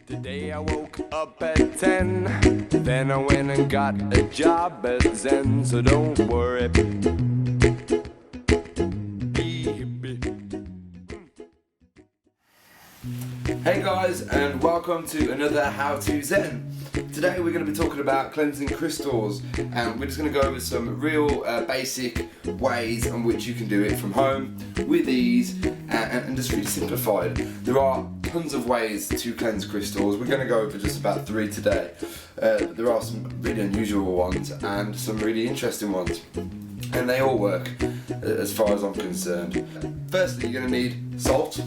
Today I woke up at 10, then I went and got a job at Zen, so don't worry. Hey guys, and welcome to another How To Zen. Today we're going to be talking about cleansing crystals, and we're just going to go over some real basic ways in which you can do it from home with ease and just really simplified. There are tons of ways to cleanse crystals. We're going to go over just about 3 today. There are some really unusual ones and some really interesting ones, and they all work as far as I'm concerned. Firstly, you're going to need salt.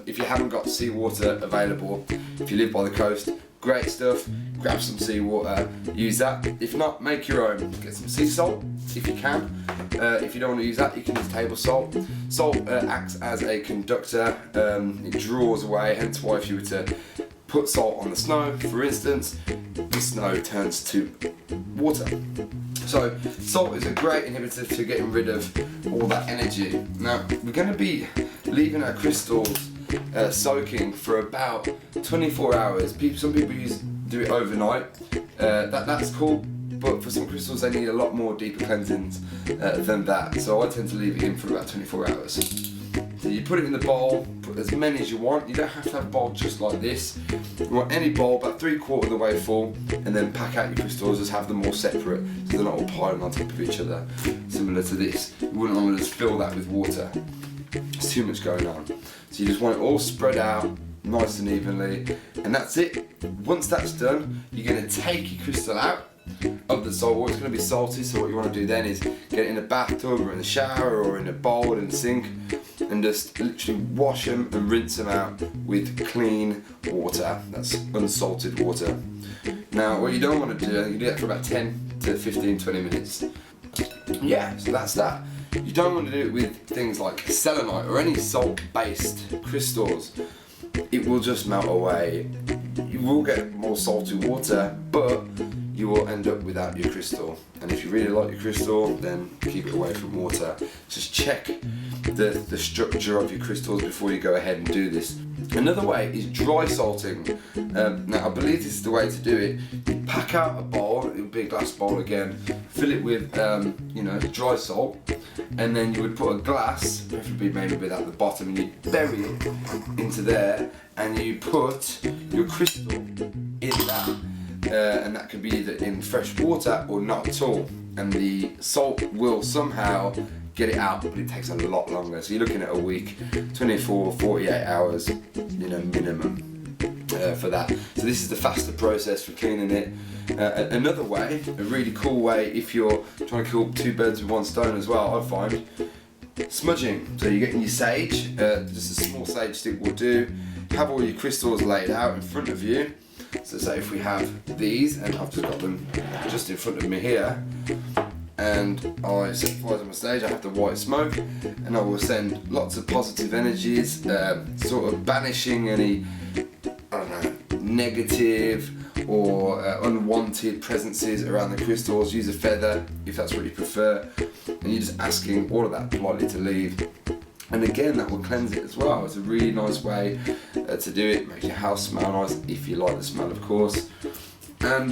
If you haven't got seawater available, if you live by the coast, great stuff, grab some seawater, use that. If not, make your own. Get some sea salt if you can. If you don't want to use that, you can use table salt. Salt acts as a conductor, it draws away, hence why if you were to put salt on the snow, for instance, the snow turns to water. So salt is a great inhibitor to getting rid of all that energy. Now we're going to be leaving our crystals soaking for about 24 hours. Some people do it overnight. That's cool, but for some crystals they need a lot more deeper cleansings than that. So I tend to leave it in for about 24 hours. So you put it in the bowl, put as many as you want. You don't have to have a bowl just like this. You want any bowl about 3/4 of the way full, and then pack out your crystals, just have them all separate so they're not all piling on top of each other, similar to this. You wouldn't want to just fill that with water. There's too much going on. So you just want it all spread out nice and evenly, and that's it. Once that's done, you're going to take your crystal out of the salt. It's going to be salty, so what you want to do then is get it in a bathtub or in the shower or in a bowl in the sink, and just literally wash them and rinse them out with clean water. That's unsalted water. Now what you don't want to do, you do that for about 10 to 15, 20 minutes. Yeah, so that's that. You don't want to do it with things like selenite or any salt-based crystals. It will just melt away. You will get more salty water, but you will end up without your crystal. And if you really like your crystal, then keep it away from water. Just check the structure of your crystals before you go ahead and do this. Another way is dry salting. Now I believe this is the way to do it. You pack out a bowl, it would be a glass bowl again, fill it with dry salt, and then you would put a glass, preferably maybe without the bottom, and you bury it into there, and you put your crystal in that. And that could be either in fresh water or not at all, and the salt will somehow get it out, but it takes a lot longer. So you're looking at a week, 24, 48 hours, minimum for that. So this is the faster process for cleaning it. Another way, a really cool way, if you're trying to kill 2 birds with 1 stone as well, I find smudging. So you're getting your sage, just a small sage stick will do. Have all your crystals laid out in front of you. So say if we have these, and I've just got them just in front of me here, and I set fires on my stage, I have the white smoke, and I will send lots of positive energies, sort of banishing any, negative or unwanted presences around the crystals. Use a feather if that's what you prefer, and you're just asking all of that politely to leave. And again, that will cleanse it as well. It's a really nice way to do it. Make your house smell nice, if you like the smell, of course. And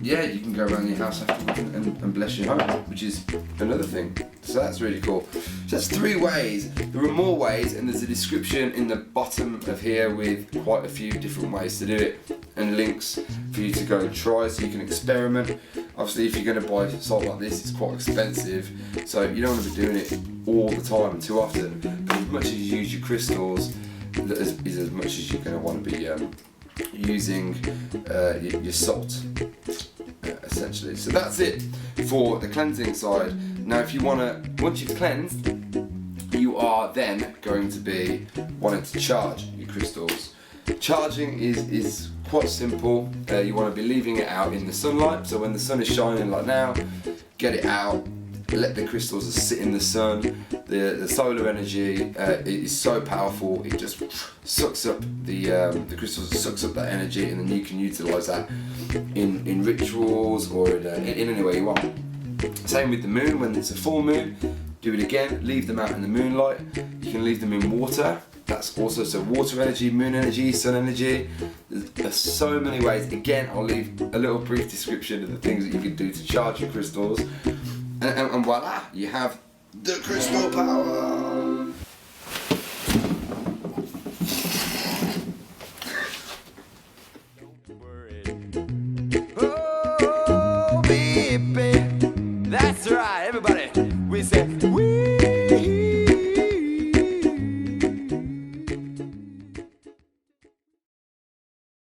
you can go around your house afterwards and bless your home, which is another thing. So that's really cool. So that's 3 ways. There are more ways, and there's a description in the bottom of here with quite a few different ways to do it, and links for you to go and try so you can experiment. Obviously, if you're going to buy salt like this, it's quite expensive, so you don't want to be doing it all the time and too often. But as much as you use your crystals, is as much as you're going to want to be using your salt, essentially. So that's it for the cleansing side. Now if you want to, once you've cleansed, you are then going to be wanting to charge your crystals. Charging is quite simple. You want to be leaving it out in the sunlight, so when the sun is shining like now, get it out, let the crystals sit in the sun. The solar energy is so powerful, it just sucks up the crystals, sucks up that energy, and then you can utilise that in rituals or in any way you want. Same with the moon. When it's a full moon, do it again, leave them out in the moonlight. You can leave them in water That's also so water energy, moon energy, sun energy. There's so many ways. Again, I'll leave a little brief description of the things that you can do to charge your crystals. And voila, you have the crystal power.